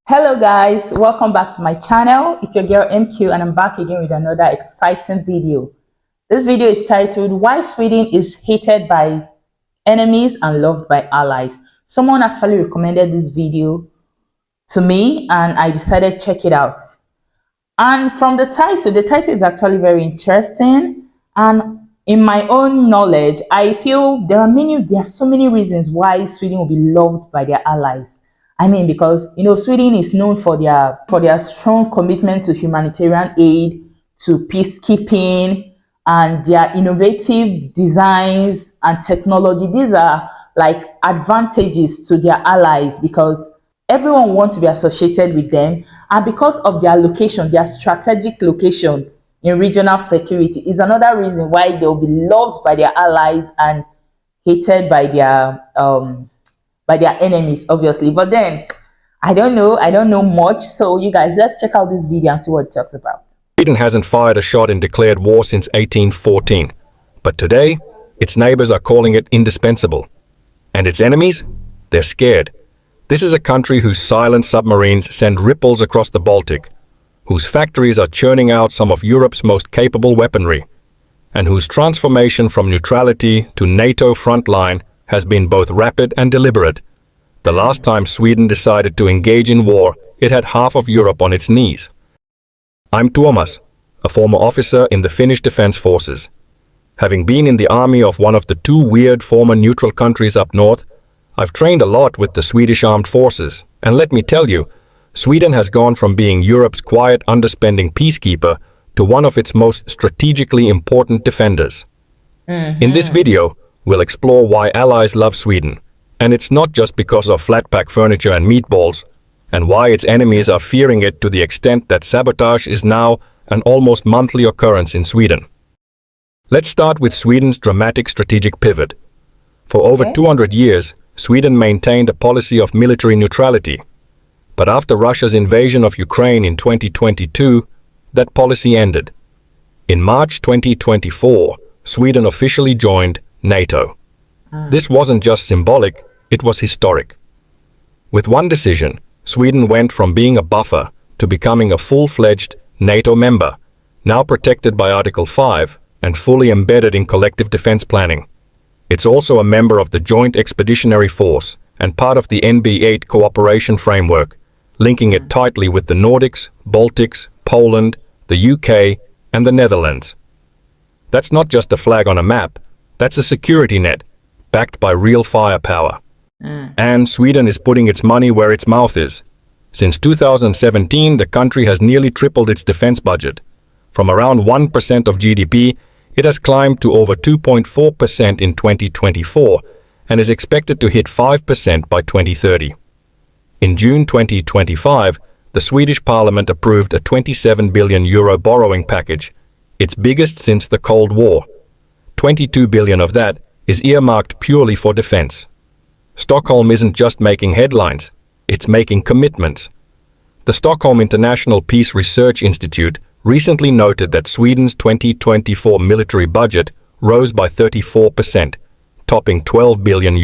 Hello guys, welcome back to my channel. It's your girl MQ and I'm back again with another exciting video. This video is titled Why Sweden is Hated by Enemies and Loved by Allies. Someone actually recommended this video to me and I decided to check it out. And from the title is actually very interesting, and in my own knowledge, I feel there are so many reasons why Sweden will be loved by their allies. I mean, because Sweden is known for their strong commitment to humanitarian aid, to peacekeeping, and their innovative designs and technology. These are like advantages to their allies because everyone wants to be associated with them, and because of their location, their strategic location in regional security is another reason why they'll be loved by their allies and hated by their enemies, obviously. But then I don't know much, so you guys, let's check out this video and see what it talks about. Sweden hasn't fired a shot in declared war since 1814, but today its neighbors are calling it indispensable. And its enemies? They're scared. This is a country whose silent submarines send ripples across the Baltic, whose factories are churning out some of Europe's most capable weaponry, and whose transformation from neutrality to NATO frontline has been both rapid and deliberate. The last time Sweden decided to engage in war, it had half of Europe on its knees. I'm Tuomas, a former officer in the Finnish Defense Forces. Having been in the army of one of the two weird former neutral countries up north, I've trained a lot with the Swedish armed forces, and let me tell you, Sweden has gone from being Europe's quiet underspending peacekeeper to one of its most strategically important defenders. In this video, we'll explore why allies love Sweden, and it's not just because of flat-pack furniture and meatballs, and why its enemies are fearing it to the extent that sabotage is now an almost monthly occurrence in Sweden. Let's start with Sweden's dramatic strategic pivot. For over 200 years, Sweden maintained a policy of military neutrality, but after Russia's invasion of Ukraine in 2022, that policy ended. In March 2024, Sweden officially joined NATO. This wasn't just symbolic, it was historic. With one decision, Sweden went from being a buffer to becoming a full-fledged NATO member, now protected by Article 5 and fully embedded in collective defense planning. It's also a member of the Joint Expeditionary Force and part of the NB8 cooperation framework, linking it tightly with the Nordics, Baltics, Poland, the UK, and the Netherlands. That's not just a flag on a map, that's a security net, backed by real firepower. And Sweden is putting its money where its mouth is. Since 2017, the country has nearly tripled its defense budget. From around 1% of GDP, it has climbed to over 2.4% in 2024 and is expected to hit 5% by 2030. In June 2025, the Swedish parliament approved a €27 billion borrowing package, its biggest since the Cold War. 22 billion of that is earmarked purely for defense. Stockholm isn't just making headlines, it's making commitments. The Stockholm International Peace Research Institute recently noted that Sweden's 2024 military budget rose by 34%, topping €12 billion.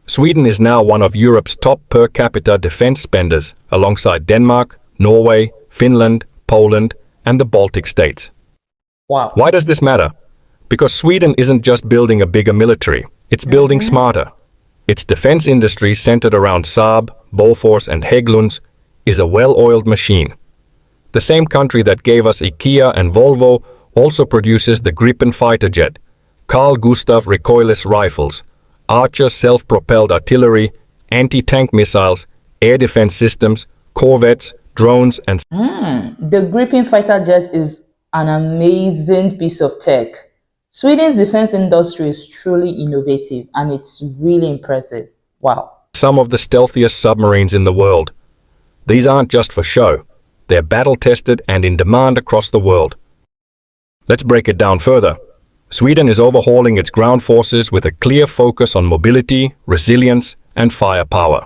Sweden is now one of Europe's top per capita defense spenders, alongside Denmark, Norway, Finland, Poland, and the Baltic states. Wow. Why does this matter? Because Sweden isn't just building a bigger military, it's building smarter. Its defense industry, centered around Saab, Bofors, and Hägglunds, is a well-oiled machine. The same country that gave us IKEA and Volvo also produces the Gripen fighter jet, Carl Gustaf recoilless rifles, Archer self-propelled artillery, anti-tank missiles, air defense systems, corvettes, drones, and... The Gripen fighter jet is an amazing piece of tech. Sweden's defense industry is truly innovative and it's really impressive. Wow. Some of the stealthiest submarines in the world. These aren't just for show. They're battle-tested and in demand across the world. Let's break it down further. Sweden is overhauling its ground forces with a clear focus on mobility, resilience, and firepower.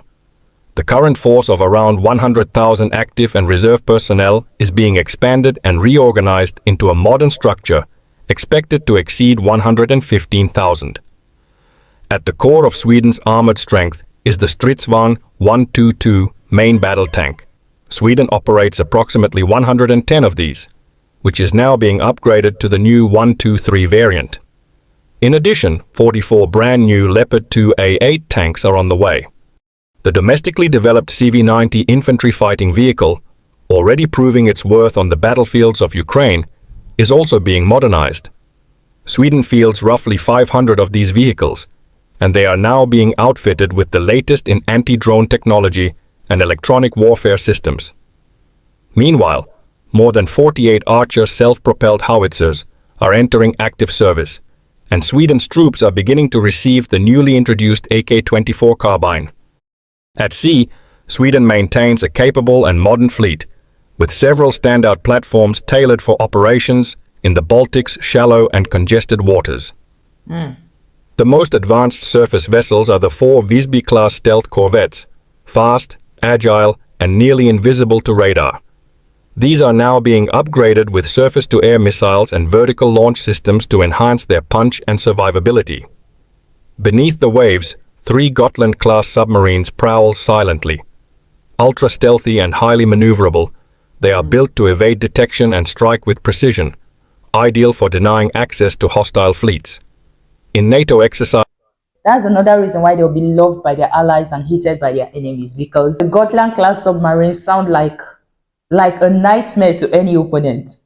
The current force of around 100,000 active and reserve personnel is being expanded and reorganized into a modern structure expected to exceed 115,000. At the core of Sweden's armored strength is the Stridsvagn 122 main battle tank. Sweden operates approximately 110 of these, which is now being upgraded to the new 123 variant. In addition, 44 brand new Leopard 2A8 tanks are on the way. The domestically developed CV-90 infantry fighting vehicle, already proving its worth on the battlefields of Ukraine, is also being modernized. Sweden fields roughly 500 of these vehicles, and they are now being outfitted with the latest in anti-drone technology and electronic warfare systems. Meanwhile, more than 48 Archer self-propelled howitzers are entering active service, and Sweden's troops are beginning to receive the newly introduced AK-24 carbine. At sea, Sweden maintains a capable and modern fleet, with several standout platforms tailored for operations in the Baltic's shallow and congested waters. The most advanced surface vessels are the 4 Visby-class stealth corvettes, fast, agile, and nearly invisible to radar. These are now being upgraded with surface-to-air missiles and vertical launch systems to enhance their punch and survivability. Beneath the waves, 3 Gotland-class submarines prowl silently. Ultra-stealthy and highly maneuverable, they are built to evade detection and strike with precision, ideal for denying access to hostile fleets. In NATO exercise, That's another reason why they'll be loved by their allies and hated by their enemies, because the Gotland-class submarines sound like a nightmare to any opponent.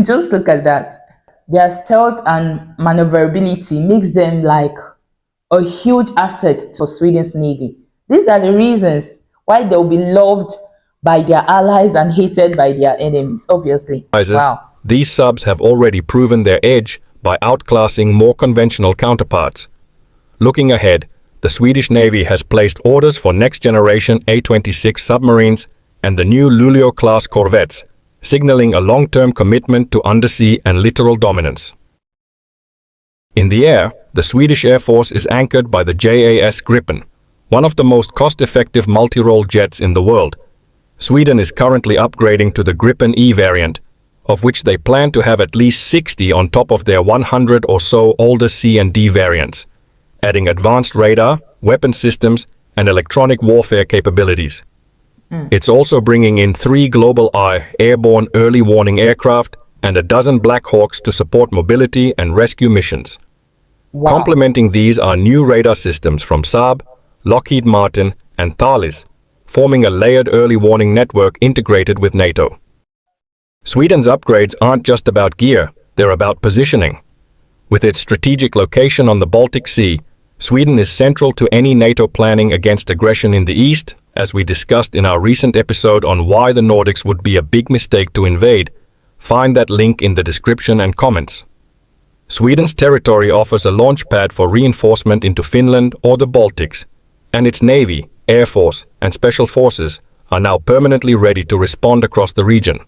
Just look at that. Their stealth and maneuverability makes them like a huge asset for Sweden's navy. These are the reasons why they'll be loved by their allies and hated by their enemies, obviously. Wow. These subs have already proven their edge by outclassing more conventional counterparts. Looking ahead, the Swedish Navy has placed orders for next-generation A-26 submarines and the new Luleå-class corvettes, signaling a long-term commitment to undersea and littoral dominance. In the air, the Swedish Air Force is anchored by the JAS Gripen, one of the most cost-effective multi-role jets in the world. Sweden is currently upgrading to the Gripen E variant, of which they plan to have at least 60 on top of their 100 or so older C and D variants, adding advanced radar, weapon systems, and electronic warfare capabilities. It's also bringing in 3 Global Eye airborne early warning aircraft and a dozen Black Hawks to support mobility and rescue missions. Wow. Complementing these are new radar systems from Saab, Lockheed Martin, and Thales, forming a layered early warning network integrated with NATO. Sweden's upgrades aren't just about gear, they're about positioning. With its strategic location on the Baltic Sea, Sweden is central to any NATO planning against aggression in the east, as we discussed in our recent episode on why the Nordics would be a big mistake to invade. Find that link in the description and comments. Sweden's territory offers a launch pad for reinforcement into Finland or the Baltics, and its Navy, Air Force, and Special Forces are now permanently ready to respond across the region.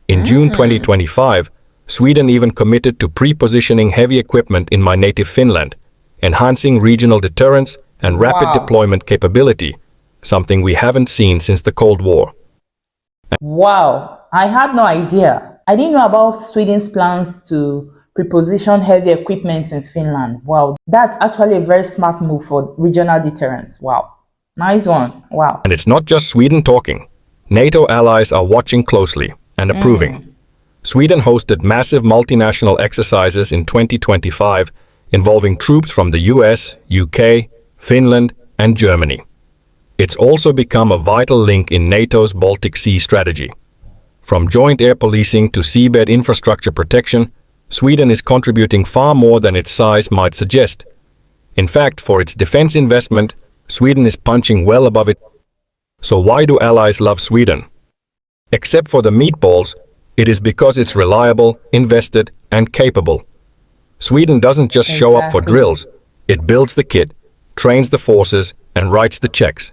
In June 2025, Sweden even committed to pre-positioning heavy equipment in my native Finland, enhancing regional deterrence and rapid deployment capability, something we haven't seen since the Cold War. Wow, I had no idea. I didn't know about Sweden's plans to preposition heavy equipment in Finland. Wow, that's actually a very smart move for regional deterrence. Wow, nice one. Wow. And it's not just Sweden talking. NATO allies are watching closely and approving. Sweden hosted massive multinational exercises in 2025 involving troops from the US, UK, Finland, and Germany. It's also become a vital link in NATO's Baltic Sea strategy. From joint air policing to seabed infrastructure protection, Sweden is contributing far more than its size might suggest. In fact, for its defense investment, Sweden is punching well above it. So why do allies love Sweden? Except for the meatballs, it is because it's reliable, invested, and capable. Sweden doesn't just show up for drills, it builds the kit, trains the forces, and writes the checks.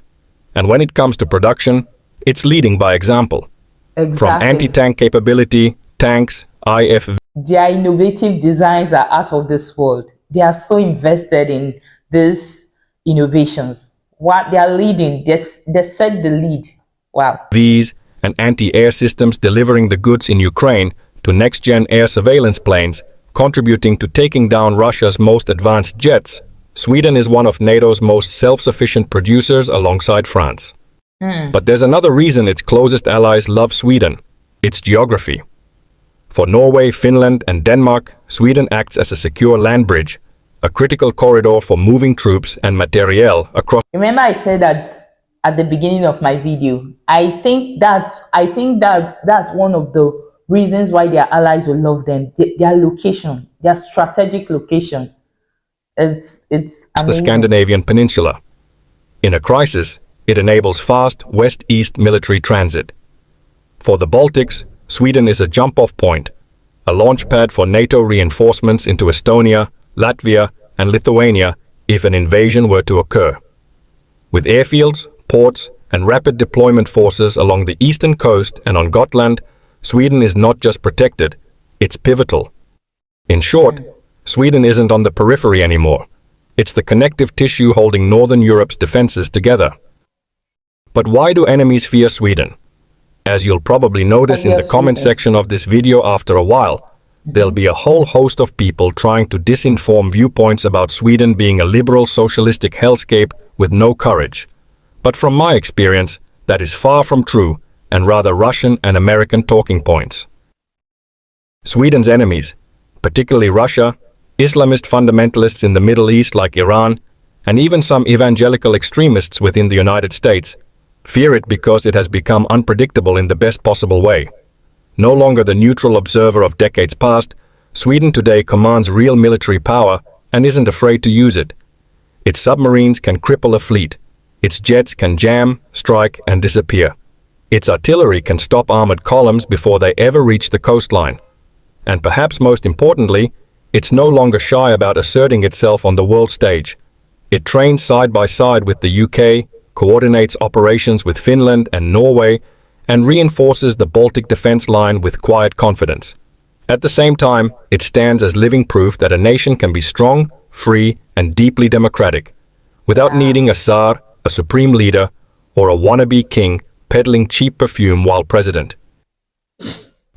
And when it comes to production, it's leading by example. From anti-tank capability, tanks, IFV. Their innovative designs are out of this world. They are so invested in these innovations. What they are leading, they set the lead. Wow. These and anti-air systems delivering the goods in Ukraine to next-gen air surveillance planes, contributing to taking down Russia's most advanced jets. Sweden is one of NATO's most self-sufficient producers alongside France. But there's another reason its closest allies love Sweden: its geography. For Norway, Finland, and Denmark, Sweden acts as a secure land bridge, a critical corridor for moving troops and materiel across. Remember I said that at the beginning of my video. I think that's one of the reasons why their allies will love them. Their location, their strategic location. It's The amazing. Scandinavian peninsula. In a crisis, it enables fast west-east military transit. For the Baltics, Sweden is a jump-off point, a launch pad for NATO reinforcements into Estonia, Latvia, and Lithuania if an invasion were to occur. With airfields, ports, and rapid deployment forces along the eastern coast and on Gotland, Sweden is not just protected, it's pivotal. In short, Sweden isn't on the periphery anymore. It's the connective tissue holding Northern Europe's defenses together. But why do enemies fear Sweden? As you'll probably notice in the comment section of this video after a while, there'll be a whole host of people trying to disinform viewpoints about Sweden being a liberal socialistic hellscape with no courage. But from my experience, that is far from true and rather Russian and American talking points. Sweden's enemies, particularly Russia, Islamist fundamentalists in the Middle East like Iran, and even some evangelical extremists within the United States, fear it because it has become unpredictable in the best possible way. No longer the neutral observer of decades past, Sweden today commands real military power and isn't afraid to use it. Its submarines can cripple a fleet. Its jets can jam, strike, and disappear. Its artillery can stop armored columns before they ever reach the coastline. And perhaps most importantly, it's no longer shy about asserting itself on the world stage. It trains side by side with the UK, coordinates operations with Finland and Norway, and reinforces the Baltic defense line with quiet confidence. At the same time, it stands as living proof that a nation can be strong, free, and deeply democratic, without needing a Tsar, a supreme leader, or a wannabe king peddling cheap perfume while president.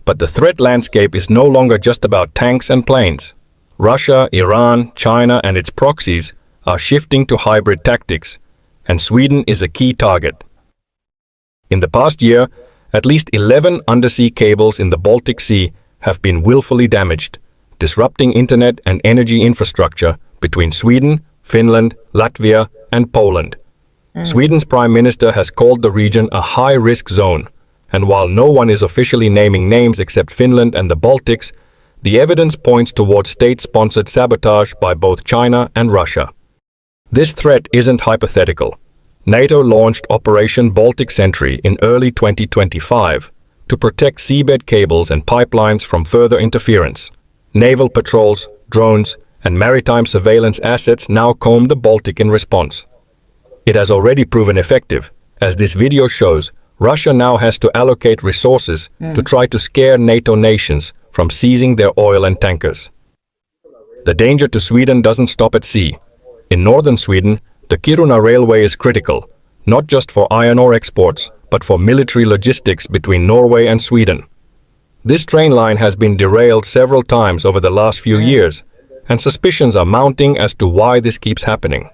But the threat landscape is no longer just about tanks and planes. Russia, Iran, China, and its proxies are shifting to hybrid tactics, and Sweden is a key target. In the past year, at least 11 undersea cables in the Baltic Sea have been willfully damaged, disrupting internet and energy infrastructure between Sweden, Finland, Latvia, and Poland. Sweden's Prime Minister has called the region a high-risk zone, and while no one is officially naming names except Finland and the Baltics, the evidence points towards state-sponsored sabotage by both China and Russia. This threat isn't hypothetical. NATO launched Operation Baltic Sentry in early 2025 to protect seabed cables and pipelines from further interference. Naval patrols, drones, and maritime surveillance assets now comb the Baltic in response. It has already proven effective. As this video shows, Russia now has to allocate resources to try to scare NATO nations from seizing their oil and tankers. The danger to Sweden doesn't stop at sea. In northern Sweden, the Kiruna Railway is critical, not just for iron ore exports, but for military logistics between Norway and Sweden. This train line has been derailed several times over the last few years, and suspicions are mounting as to why this keeps happening.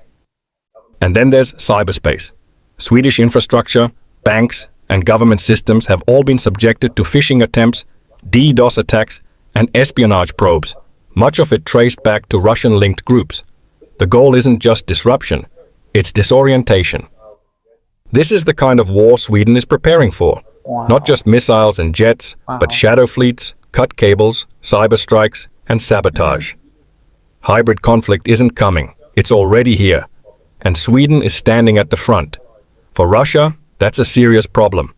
And then there's cyberspace. Swedish infrastructure, banks, and government systems have all been subjected to phishing attempts, DDoS attacks, and espionage probes, much of it traced back to Russian-linked groups. The goal isn't just disruption, it's disorientation. This is the kind of war Sweden is preparing for. Not just missiles and jets, but shadow fleets, cut cables, cyber strikes, and sabotage. Hybrid conflict isn't coming, it's already here. And Sweden is standing at the front. For Russia, that's a serious problem.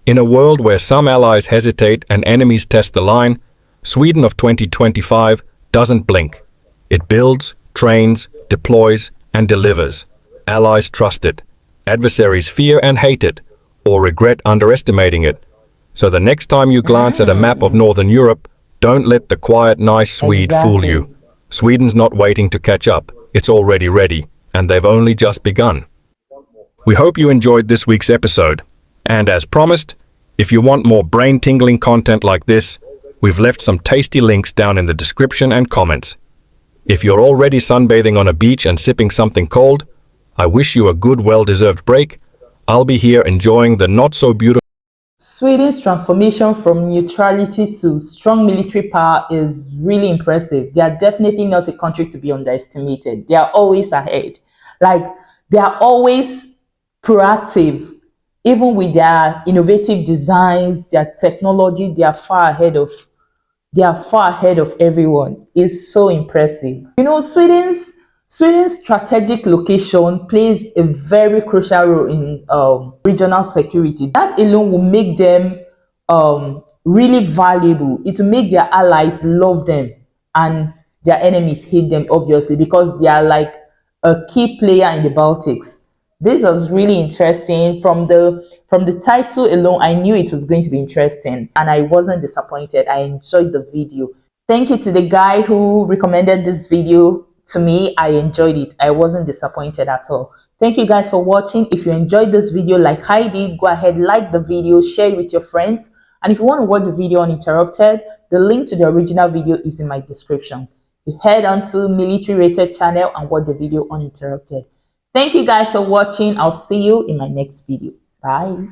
In a world where some allies hesitate and enemies test the line, Sweden of 2025 doesn't blink. It builds, trains, deploys, and delivers. Allies trust it. Adversaries fear and hate it, or regret underestimating it. So the next time you glance at a map of Northern Europe, don't let the quiet, nice Swede fool you. Sweden's not waiting to catch up. It's already ready, and they've only just begun. We hope you enjoyed this week's episode. And as promised, if you want more brain-tingling content like this, we've left some tasty links down in the description and comments. If you're already sunbathing on a beach and sipping something cold, I wish you a good, well-deserved break. I'll be here enjoying the not so beautiful. Sweden's transformation from neutrality to strong military power is really impressive. They are definitely not a country to be underestimated. They are always ahead. Like, they are always proactive. Even with their innovative designs, their technology, they are far ahead of everyone. It's so impressive. You know, Sweden's strategic location plays a very crucial role in regional security. That alone will make them really valuable. It will make their allies love them and their enemies hate them, obviously, because they are like a key player in the Baltics. This was really interesting. From the title alone, I knew it was going to be interesting, and I wasn't disappointed. I enjoyed the video. Thank you to the guy who recommended this video to me. I enjoyed it. I wasn't disappointed at all. Thank you guys for watching. If you enjoyed this video like I did, go ahead, like the video, share it with your friends. And if you want to watch the video uninterrupted, the link to the original video is in my description. You head on to Military Rated channel and watch the video uninterrupted. Thank you guys for watching. I'll see you in my next video. Bye.